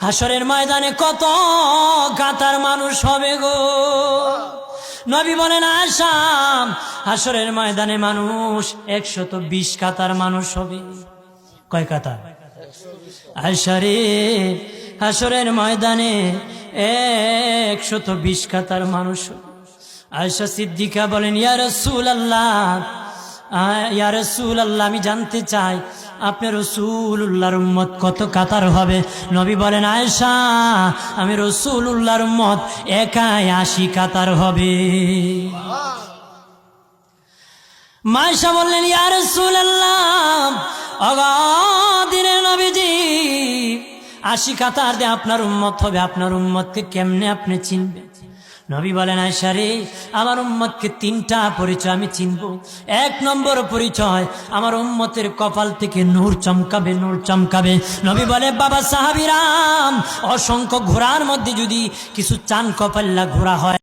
হাসরের ময়দানে কত কাতার মানুষ হবে গো। নবী বলেন আয়েশা, হাসরের ময়দানে মানুষ 120 কাতার মানুষ হবে। কয় কাতার? আয়েশা রে, হাসরের ময়দানে 120 কাতার মানুষ হবে। আয়েশা সিদ্দিকা বলেন ইয়া রাসূলুল্লাহ, ইয়া রাসূলুল্লাহ, আমি জানতে চাই আপনার রাসূলুল্লাহর উম্মত কত কাতার হবে? নবী বলেন আয়েশা, আমি রাসূলুল্লাহর উম্মত একাই 80 কাতার হবে। আয়েশা বললেন ইয়া রাসূলুল্লাহ, দিনের নবীজি 80 কাতার দিয়ে আপনার উম্মত হবে, আপনার উম্মতকে কেমনে আপনি চিনবেন? নবী বলেন আয়েশা রে, আমার উম্মতকে 3টা পরিচয় আমি চিনব। 1 নম্বর পরিচয়, আমার উম্মতের কপাল থেকে নূর চমকাবে, নূর চমকাবে। নবী বলে বাবা সাহাবীরাম, অসংখ্য ঘোড়ার মধ্যে যদি কিছু চান কপাল্লা ঘোড়া হয়